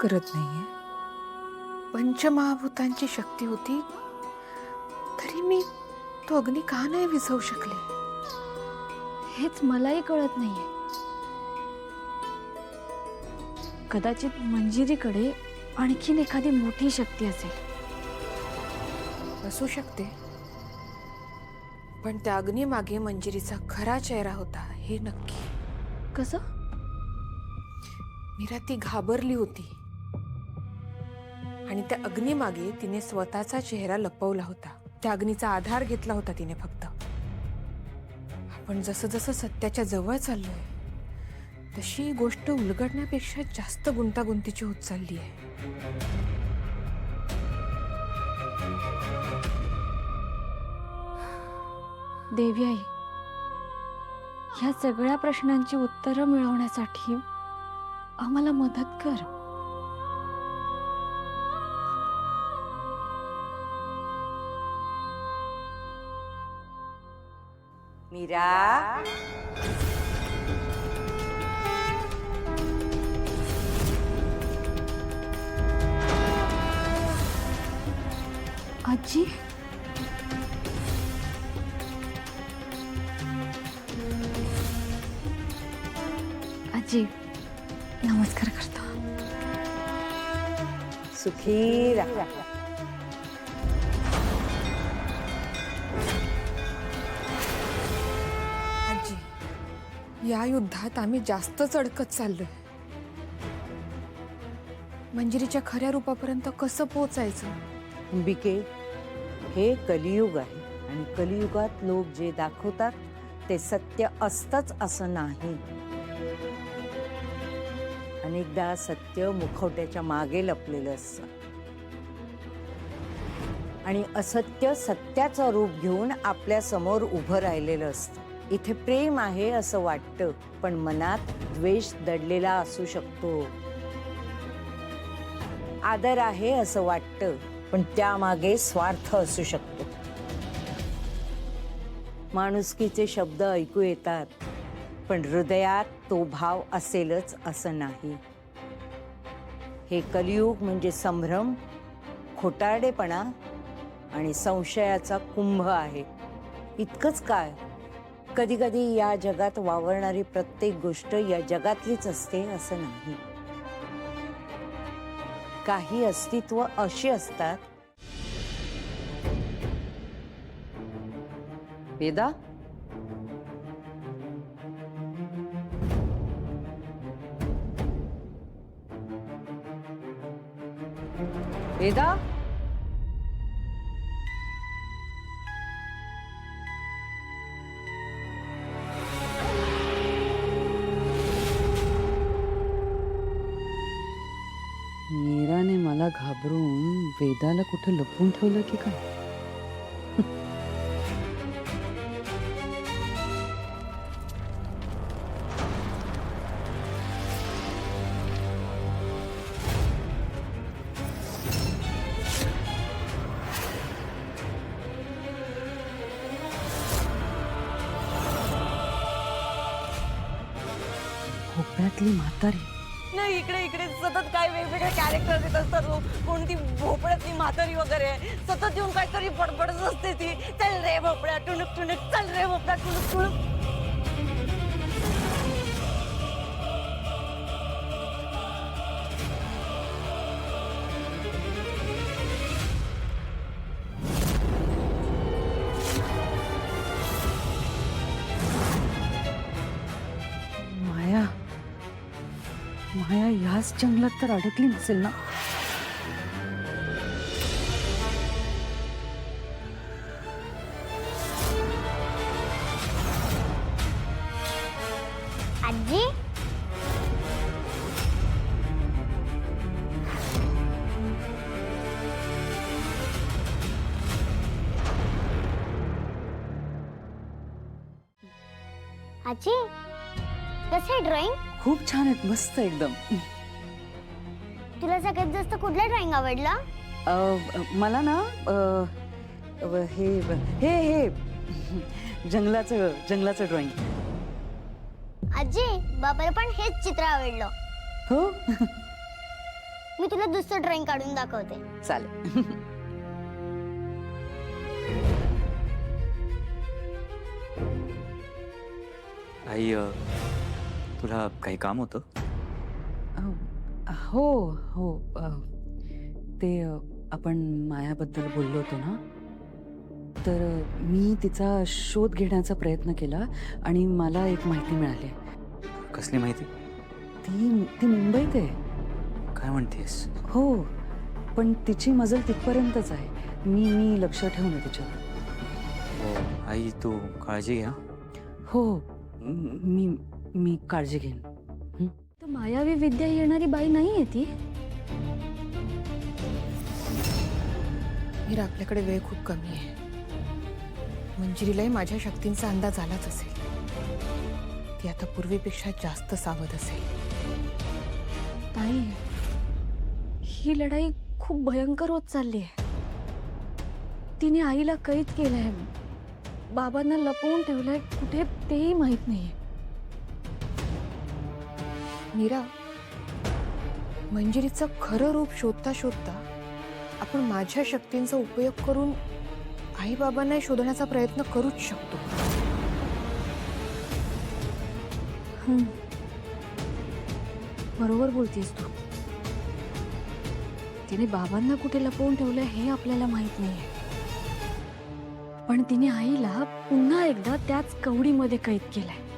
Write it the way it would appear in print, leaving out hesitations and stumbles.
करत नाहीये. पंचमहाभूतांची शक्ती होती तरी मी तो अग्नी का नाही विझवू शकले? हेच मलाही कळत नाहीये. कदाचित मंजिरीकडे आणखीन एखादी मोठी शक्ती असेल. असू शकते, पण त्या अग्नीमागे मंजिरीचा खरा चेहरा होता हे नक्की. कसं? मीरा ती घाबरली होती आणि त्या अग्नीमागे तिने स्वतःचा चेहरा लपवला होता. त्या अग्नीचा आधार घेतला होता तिने फक्त. आपण जसं जसं सत्याच्या जवळ चाललोय तशी गोष्ट उलगडण्यापेक्षा जास्त गुंतागुंतीची होत चालली आहे. देवी आई, ह्या सगळ्या प्रश्नांची उत्तरं मिळवण्यासाठी आम्हाला मदत कर. मीरा, आजी, आजी नमस्कार करतो. सुखी राहा. आजी, या युद्धात आम्ही जास्तच अडकत चाललोय. मंजिरीच्या खऱ्या रूपापर्यंत कसं पोचायचं? अंबिके, हे कलियुग आहे आणि कलियुगात लोक जे दाखवतात ते सत्य असतंच असं नाही. अनेकदा सत्य मुखवट्याच्या मागे लपलेलं असतं आणि असत्य सत्याचं रूप घेऊन आपल्या समोर उभं राहिलेलं असतं. इथे प्रेम आहे असं वाटतं, पण मनात द्वेष दडलेला असू शकतो. आदर आहे असं वाटतं, पण त्यामागे स्वार्थ असू शकतो. माणुसकीचे शब्द ऐकू येतात, पण हृदयात तो भाव असेलच असं नाही. हे कलियुग म्हणजे संभ्रम, खोटारडेपणा आणि संशयाचा कुंभ आहे. इतकंच काय, कधी कधी या जगात वावरणारी प्रत्येक गोष्ट या जगातलीच असते असं नाही. काही अस्तित्व अशी असतात. वेदा, वेदा, मीराने मला घाबरून वेदाला कुठे लपवून ठेवलं की काय? भोपळ्यातली म्हातारी. नाही, इकडे इकडे सतत काय वेगवेगळे कॅरेक्टर येत असतात. कोणती भोपळ्यातली म्हातारी वगैरे सतत येऊन काहीतरी बडबडच असते ती. चल रे भोपळ्या टुणुक टुणुक, चल रे भोपळ्या टुणुक टुणुक. माया, माया ह्याच जंगलात तर अडकली नसेल ना? आजी, आजी कसे ड्रॉइंग? खूप छान आहेत, मस्त एकदम. तुला सगळ्यात जास्त कुठला ड्रॉइंग आवडला? मला ना हे हे हे जंगलाचं ड्रॉइंग. आजी, बाबाला पण हेच चित्र आवडलं. हो. मी तुला दुसरं ड्रॉइंग काढून दाखवते. चालेल. आई तुला काही काम होतं? हो हो ते आपण मायाबद्दल बोललो होतो ना, तर मी तिचा शोध घेण्याचा प्रयत्न केला आणि मला एक माहिती मिळाली. कसली माहिती? ती ती मुंबईत आहे. काय म्हणतेस? हो, पण तिची मजल तिथपर्यंतच आहे. मी लक्ष ठेवून आहे तिच्यावर. हो आई तू काळजी घ्या. हो मी काळजी घेईन. तर मायावी विद्या येणारी बाई नाही आहे ती. मीरा, आपल्याकडे वेळ खूप कमी आहे. मंजिरीलाही माझ्या शक्तींचा अंदाज आलाच असेल. ती आता पूर्वीपेक्षा जास्त सावध असेल. ताई, ही लढाई खूप भयंकर होत चालली आहे. तिने आईला कैद केलंय, बाबांना लपवून ठेवलंय कुठे तेही माहित नाहीये. मीरा, मंजिरीचं खरं रूप शोधता शोधता आपण माझ्या शक्तींचा उपयोग करून आई बाबांना शोधण्याचा प्रयत्न करूच शकतो. बरोबर बोलतेस तू. तिने बाबांना कुठे लपवून ठेवलंय हे आपल्याला माहित नाहीये, पण तिने आईला पुन्हा एकदा त्याच कवडीमध्ये कैद केलंय.